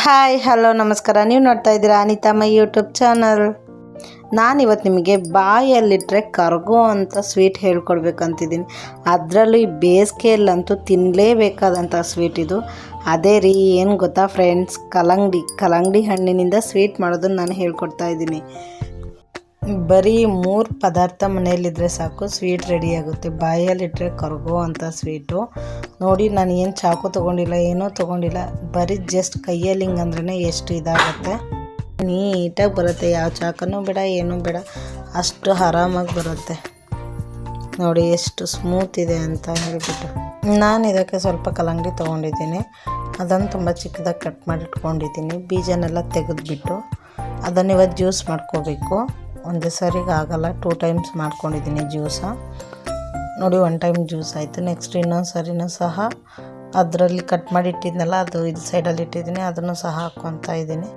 Hi hello ನಮಸ್ಕಾರ. ನೀವು ನೋಡ್ತಾ ಇದ್ದೀರಾ ಅನಿತಾ ಯೂಟ್ಯೂಬ್ ಚಾನಲ್. ನಾನಿವತ್ತು ನಿಮಗೆ ಬಾಯಲ್ಲಿಟ್ಟರೆ ಕರಗೋ ಅಂಥ ಸ್ವೀಟ್ ಹೇಳ್ಕೊಡ್ಬೇಕಂತಿದ್ದೀನಿ. ಅದರಲ್ಲೂ ಈ ಬೇಸಿಗೆಯಲ್ಲಂತೂ ತಿನ್ನಲೇಬೇಕಾದಂಥ ಸ್ವೀಟ್ ಇದು. ಅದೇ ರೀ, ಏನು ಗೊತ್ತಾ ಫ್ರೆಂಡ್ಸ್, ಕಲ್ಲಂಗಡಿ ಹಣ್ಣಿನಿಂದ ಸ್ವೀಟ್ ಮಾಡೋದನ್ನು ನಾನು ಹೇಳ್ಕೊಡ್ತಾ ಇದ್ದೀನಿ. ಬರೀ 3 ಪದಾರ್ಥ ಮನೆಯಲ್ಲಿದ್ದರೆ ಸಾಕು, ಸ್ವೀಟ್ ರೆಡಿ ಆಗುತ್ತೆ. ಬಾಯಲ್ಲಿಟ್ಟರೆ ಕರಗೋ ಅಂಥ ಸ್ವೀಟು. ನೋಡಿ, ನಾನು ಏನು ಚಾಕು ತೊಗೊಂಡಿಲ್ಲ, ಏನೂ ತೊಗೊಂಡಿಲ್ಲ, ಬರೀ ಜಸ್ಟ್ ಕೈಯಲ್ಲಿ ಹಿಂಗಂದ್ರೇ ಎಷ್ಟು ಇದಾಗುತ್ತೆ. ನೀಟಾಗಿ ಬರುತ್ತೆ, ಯಾವ ಚಾಕನೂ ಬೇಡ, ಏನೂ ಬೇಡ, ಅಷ್ಟು ಆರಾಮಾಗಿ ಬರುತ್ತೆ. ನೋಡಿ ಎಷ್ಟು ಸ್ಮೂತ್ ಇದೆ ಅಂತ ಹೇಳಿಬಿಟ್ಟು. ನಾನು ಇದಕ್ಕೆ ಸ್ವಲ್ಪ ಕಲ್ಲಂಗಡಿ ತೊಗೊಂಡಿದ್ದೀನಿ. ಅದನ್ನು ತುಂಬ ಚಿಕ್ಕದಾಗಿ ಕಟ್ ಮಾಡಿ ಇಟ್ಕೊಂಡಿದ್ದೀನಿ. ಬೀಜನೆಲ್ಲ ತೆಗೆದುಬಿಟ್ಟು ಅದನ್ನು ಇವತ್ತು ಜ್ಯೂಸ್ ಮಾಡ್ಕೋಬೇಕು. ಒಂದೇ ಸರಿಗೆ ಆಗಲ್ಲ, 2 ಟೈಮ್ಸ್ ಮಾಡ್ಕೊಂಡಿದ್ದೀನಿ ಜ್ಯೂಸ. ನೋಡಿ, 1 ಟೈಮ್ ಜ್ಯೂಸ್ ಆಯಿತು. ನೆಕ್ಸ್ಟ್ ಇನ್ನೊಂದು ಸರಿನೂ ಸಹ ಅದರಲ್ಲಿ ಕಟ್ ಮಾಡಿ ಇಟ್ಟಿದ್ನಲ್ಲ, ಅದು ಇದು ಸೈಡಲ್ಲಿ ಇಟ್ಟಿದ್ದೀನಿ, ಅದನ್ನು ಸಹ ಹಾಕ್ಕೊತಾ ಇದ್ದೀನಿ.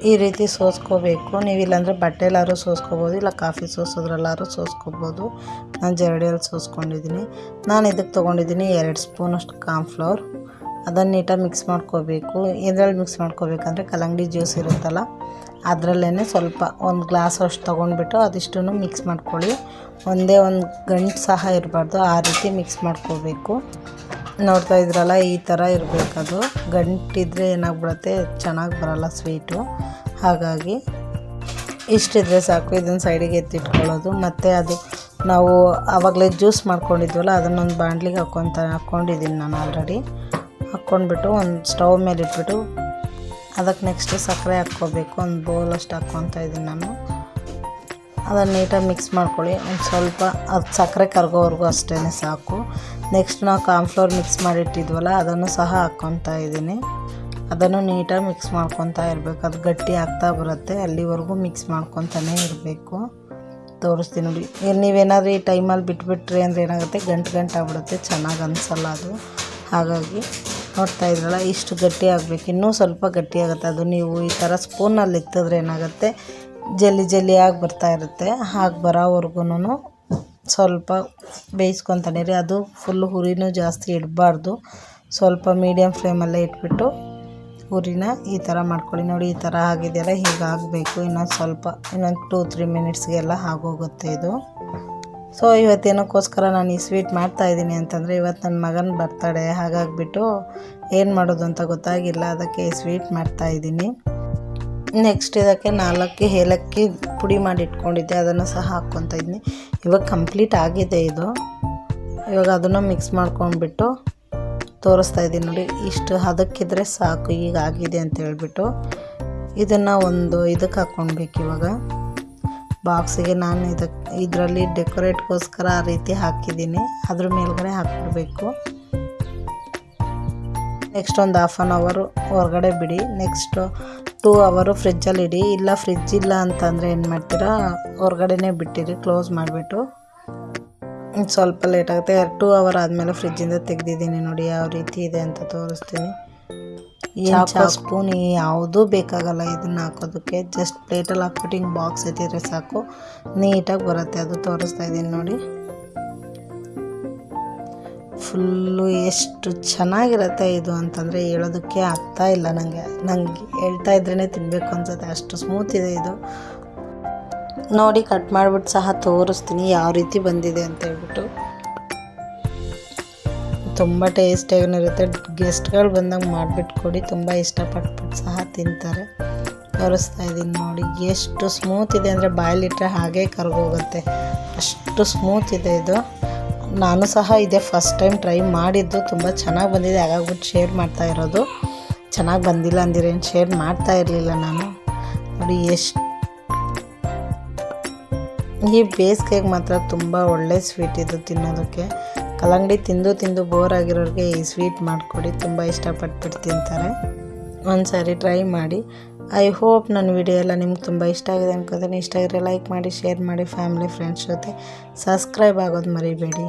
ಈ ರೀತಿ ಸೋಸ್ಕೋಬೇಕು. ನೀವು ಇಲ್ಲಾಂದರೆ ಬಟ್ಟೆಲ್ಲಾದ್ರೂ ಸೋಸ್ಕೋಬೋದು, ಇಲ್ಲ ಕಾಫಿ ಸೋಸೋದ್ರಲ್ಲಾದ್ರೂ ಸೋಸ್ಕೋಬೋದು. ನಾನು ಜರಡಿಯಲ್ಲಿ ಸೋಸ್ಕೊಂಡಿದ್ದೀನಿ. ನಾನು ಇದಕ್ಕೆ ತೊಗೊಂಡಿದ್ದೀನಿ 2 ಸ್ಪೂನಷ್ಟು ಕಾರ್ನ್ಫ್ಲವರ್. ಅದನ್ನು ನೀಟಾಗಿ ಮಿಕ್ಸ್ ಮಾಡ್ಕೋಬೇಕು. ಇದರಲ್ಲಿ ಮಿಕ್ಸ್ ಮಾಡ್ಕೋಬೇಕಂದ್ರೆ ಕಲ್ಲಂಗಡಿ ಜ್ಯೂಸ್ ಇರುತ್ತಲ್ಲ, ಅದರಲ್ಲೇ ಸ್ವಲ್ಪ 1 ಗ್ಲಾಸ್ ಅಷ್ಟು ತೊಗೊಂಡ್ಬಿಟ್ಟು ಅದಿಷ್ಟನ್ನು ಮಿಕ್ಸ್ ಮಾಡ್ಕೊಳ್ಳಿ. ಒಂದೇ ಒಂದು ಗಂಟು ಸಹ ಇರಬಾರ್ದು, ಆ ರೀತಿ ಮಿಕ್ಸ್ ಮಾಡ್ಕೋಬೇಕು. ನೋಡ್ತಾ ಇದ್ರಲ್ಲ, ಈ ಥರ ಇರಬೇಕದು. ಗಂಟಿದ್ರೆ ಏನಾಗ್ಬಿಡುತ್ತೆ, ಚೆನ್ನಾಗಿ ಬರೋಲ್ಲ ಸ್ವೀಟು. ಹಾಗಾಗಿ ಇಷ್ಟಿದ್ರೆ ಸಾಕು. ಇದನ್ನು ಸೈಡಿಗೆ ಎತ್ತಿಟ್ಕೊಳ್ಳೋದು. ಮತ್ತು ಅದು ನಾವು ಆವಾಗಲೇ ಜ್ಯೂಸ್ ಮಾಡ್ಕೊಂಡಿದ್ವಲ್ಲ, ಅದನ್ನೊಂದು ಬಾಣಲಿಗೆ ಹಾಕ್ಕೊಂಡಿದ್ದೀನಿ ನಾನು ಆಲ್ರೆಡಿ. ಹಾಕ್ಕೊಂಡ್ಬಿಟ್ಟು ಒಂದು ಸ್ಟವ್ ಮೇಲೆ ಇಟ್ಬಿಟ್ಟು ಅದಕ್ಕೆ ನೆಕ್ಸ್ಟು ಸಕ್ಕರೆ ಹಾಕ್ಕೋಬೇಕು. ಒಂದು ಬೌಲಷ್ಟು ಹಾಕ್ಕೊತಾ ಇದ್ದೀನಿ ನಾನು. ಅದನ್ನು ನೀಟಾಗಿ ಮಿಕ್ಸ್ ಮಾಡ್ಕೊಳ್ಳಿ. ಒಂದು ಸ್ವಲ್ಪ ಅದು ಸಕ್ಕರೆ ಕರಗೋವರೆಗೂ ಅಷ್ಟೇ ಸಾಕು. ನೆಕ್ಸ್ಟ್ ನಾವು ಕಾರ್ನ್ಫ್ಲವರ್ ಮಿಕ್ಸ್ ಮಾಡಿಟ್ಟಿದ್ವಲ್ಲ, ಅದನ್ನು ಸಹ ಹಾಕ್ಕೊತಾ ಇದ್ದೀನಿ. ಅದನ್ನು ನೀಟಾಗಿ ಮಿಕ್ಸ್ ಮಾಡ್ಕೊತಾ ಇರಬೇಕು. ಅದು ಗಟ್ಟಿ ಆಗ್ತಾ ಬರುತ್ತೆ, ಅಲ್ಲಿವರೆಗೂ ಮಿಕ್ಸ್ ಮಾಡ್ಕೊತಾನೇ ಇರಬೇಕು. ತೋರಿಸ್ತೀನಿ ನೋಡಿ. ನೀವೇನಾದ್ರೂ ಈ ಟೈಮಲ್ಲಿ ಬಿಟ್ಬಿಟ್ರಿ ಅಂದರೆ ಏನಾಗುತ್ತೆ, ಗಂಟು ಆಗ್ಬಿಡುತ್ತೆ, ಚೆನ್ನಾಗಿ ಅನಿಸಲ್ಲ ಅದು. ಹಾಗಾಗಿ ನೋಡ್ತಾ ಇದ್ರಲ್ಲ, ಇಷ್ಟು ಗಟ್ಟಿ ಆಗಬೇಕು. ಇನ್ನೂ ಸ್ವಲ್ಪ ಗಟ್ಟಿ ಆಗುತ್ತೆ. ಅದು ನೀವು ಈ ಥರ ಸ್ಪೂನಲ್ಲಿ ಎತ್ತಿದ್ರೆ ಏನಾಗುತ್ತೆ, ಜಲ್ಲಿ ಬರ್ತಾ ಇರುತ್ತೆ. ಹಾಗೆ ಬರೋವರೆಗೂ ಸ್ವಲ್ಪ ಬೇಯಿಸ್ಕೊತಾನೆ ರೀ. ಅದು ಫುಲ್ಲು ಹುರಿನೂ ಜಾಸ್ತಿ ಇಡಬಾರ್ದು, ಸ್ವಲ್ಪ ಮೀಡಿಯಮ್ ಫ್ಲೇಮಲ್ಲೇ ಇಟ್ಬಿಟ್ಟು ಹುರಿನ ಈ ಥರ ಮಾಡ್ಕೊಳ್ಳಿ. ನೋಡಿ, ಈ ಥರ ಆಗಿದೆಯಲ್ಲ, ಹೀಗಾಗಬೇಕು. ಇನ್ನೊಂದು 2-3 ಮಿನಿಟ್ಸ್ಗೆಲ್ಲ ಆಗೋಗುತ್ತೆ ಇದು. ಸೊ ಇವತ್ತೇನಕ್ಕೋಸ್ಕರ ನಾನು ಈ ಸ್ವೀಟ್ ಮಾಡ್ತಾಯಿದ್ದೀನಿ ಅಂತಂದರೆ, ಇವತ್ತು ನನ್ನ ಮಗನ ಬರ್ತಡೇ. ಹಾಗಾಗಿಬಿಟ್ಟು ಏನು ಮಾಡೋದು ಅಂತ ಗೊತ್ತಾಗಿಲ್ಲ, ಅದಕ್ಕೆ ಈ ಸ್ವೀಟ್ ಮಾಡ್ತಾಯಿದ್ದೀನಿ. ನೆಕ್ಸ್ಟ್ ಇದಕ್ಕೆ 4 ಏಲಕ್ಕಿ ಪುಡಿ ಮಾಡಿ ಇಟ್ಕೊಂಡಿದ್ದೆ, ಅದನ್ನು ಸಹ ಹಾಕ್ಕೊತಾ ಇದ್ದೀನಿ. ಇವಾಗ ಕಂಪ್ಲೀಟ್ ಆಗಿದೆ ಇದು. ಇವಾಗ ಅದನ್ನು ಮಿಕ್ಸ್ ಮಾಡ್ಕೊಂಡ್ಬಿಟ್ಟು ತೋರಿಸ್ತಾ ಇದ್ದೀನಿ ನೋಡಿ. ಇಷ್ಟು ಹದಕ್ಕಿದ್ರೆ ಸಾಕು, ಈಗ ಆಗಿದೆ ಅಂತ ಹೇಳ್ಬಿಟ್ಟು. ಇದನ್ನು ಒಂದು ಇದಕ್ಕೆ ಹಾಕ್ಕೊಳ್ಬೇಕು. ಇವಾಗ ಬಾಕ್ಸಿಗೆ ನಾನು ಇದರಲ್ಲಿ ಡೆಕೋರೇಟ್ಗೋಸ್ಕರ ಆ ರೀತಿ ಹಾಕಿದ್ದೀನಿ. ಅದ್ರ ಮೇಲ್ಗಡೆ ಹಾಕ್ಬಿಡ್ಬೇಕು. ನೆಕ್ಸ್ಟ್ ಒಂದು 1/2 ಅವರ್ ಹೊರಗಡೆ ಬಿಡಿ. ನೆಕ್ಸ್ಟು 2 ಅವರ್ ಫ್ರಿಜ್ಜಲ್ಲಿ ಇಡಿ. ಇಲ್ಲ ಫ್ರಿಜ್ ಇಲ್ಲ ಅಂತಂದರೆ ಏನು ಮಾಡ್ತೀರಾ, ಹೊರಗಡೆನೇ ಬಿಟ್ಟಿರಿ, ಕ್ಲೋಸ್ ಮಾಡಿಬಿಟ್ಟು. ಸ್ವಲ್ಪ ಲೇಟ್ ಆಗುತ್ತೆ. 2 ಅವರ್ ಆದಮೇಲೆ ಫ್ರಿಜ್ಜಿಂದ ತೆಗೆದಿದ್ದೀನಿ. ನೋಡಿ ಯಾವ ರೀತಿ ಇದೆ ಅಂತ ತೋರಿಸ್ತೀನಿ. ಚಾಕು ಸ್ಪೂನ್ ಯಾವುದೂ ಬೇಕಾಗಲ್ಲ ಇದನ್ನು ಹಾಕೋದಕ್ಕೆ. ಜಸ್ಟ್ ಪ್ಲೇಟಲ್ಲಿ ಹಾಕ್ಬಿಟ್ಟು ಹಿಂಗೆ ಬಾಕ್ಸ್ ಎತ್ತಿದ್ರೆ ಸಾಕು, ನೀಟಾಗಿ ಬರುತ್ತೆ. ಅದು ತೋರಿಸ್ತಾ ಇದ್ದೀನಿ ನೋಡಿ. ಫುಲ್ಲು ಎಷ್ಟು ಚೆನ್ನಾಗಿರುತ್ತೆ ಇದು ಅಂತಂದರೆ ಹೇಳೋದಕ್ಕೆ ಆಗ್ತಾ ಇಲ್ಲ. ನನಗೆ ಹೇಳ್ತಾ ಇದ್ರೇ ತಿನ್ನಬೇಕು ಅನ್ಸುತ್ತೆ, ಅಷ್ಟು ಸ್ಮೂತ್ ಇದೆ ಇದು. ನೋಡಿ, ಕಟ್ ಮಾಡಿಬಿಟ್ಟು ಸಹ ತೋರಿಸ್ತೀನಿ ಯಾವ ರೀತಿ ಬಂದಿದೆ ಅಂತ ಹೇಳ್ಬಿಟ್ಟು. ತುಂಬ ಟೇಸ್ಟಿಯಾಗಿರುತ್ತೆ. ಗೆಸ್ಟ್ಗಳು ಬಂದಾಗ ಮಾಡಿಬಿಟ್ಟು ಕೊಡಿ, ತುಂಬ ಇಷ್ಟಪಟ್ಬಿಟ್ಟು ಸಹ ತಿಂತಾರೆ. ತೋರಿಸ್ತಾ ಇದ್ದೀನಿ ನೋಡಿ, ಎಷ್ಟು ಸ್ಮೂತ್ ಇದೆ ಅಂದರೆ ಬಾಯಲ್ಲಿಟ್ಟರೆ ಹಾಗೇ ಕರಗೋಗುತ್ತೆ, ಅಷ್ಟು ಸ್ಮೂತ್ ಇದೆ ಇದು. ನಾನು ಸಹ ಇದೇ ಫಸ್ಟ್ ಟೈಮ್ ಟ್ರೈ ಮಾಡಿದ್ದು. ತುಂಬ ಚೆನ್ನಾಗಿ ಬಂದಿದೆ, ಹಾಗಾಗ್ಬಿಟ್ಟು ಶೇರ್ ಮಾಡ್ತಾ ಇರೋದು. ಚೆನ್ನಾಗಿ ಬಂದಿಲ್ಲ ಅಂದಿರೇನು ಶೇರ್ ಮಾಡ್ತಾ ಇರಲಿಲ್ಲ ನಾನು. ನೋಡಿ ಎಷ್ಟು ಈ ಬೇಸಿಗೆಗೆ ಮಾತ್ರ ತುಂಬ ಒಳ್ಳೆ ಸ್ವೀಟ್ ಇದು ತಿನ್ನೋದಕ್ಕೆ. ಕಲ್ಲಂಗಡಿ ತಿಂದು ಬೋರ್ ಆಗಿರೋರಿಗೆ ಈ ಸ್ವೀಟ್ ಮಾಡಿಕೊಡಿ, ತುಂಬ ಇಷ್ಟಪಟ್ಬಿಟ್ಟು ತಿಂತಾರೆ. ಒಂದು ಸಾರಿ ಟ್ರೈ ಮಾಡಿ. ಐ ಹೋಪ್ ನನ್ನ ವಿಡಿಯೋ ಎಲ್ಲ ನಿಮ್ಗೆ ತುಂಬ ಇಷ್ಟ ಆಗಿದೆ ಅನ್ಕೋತೀನಿ. ಇಷ್ಟ ಆಗಿದ್ರೆ ಲೈಕ್ ಮಾಡಿ, ಶೇರ್ ಮಾಡಿ, ಫ್ಯಾಮಿಲಿ ಫ್ರೆಂಡ್ಸ್ ಜೊತೆ ಸಬ್ಸ್ಕ್ರೈಬ್ ಆಗೋದು ಮರಿಬೇಡಿ.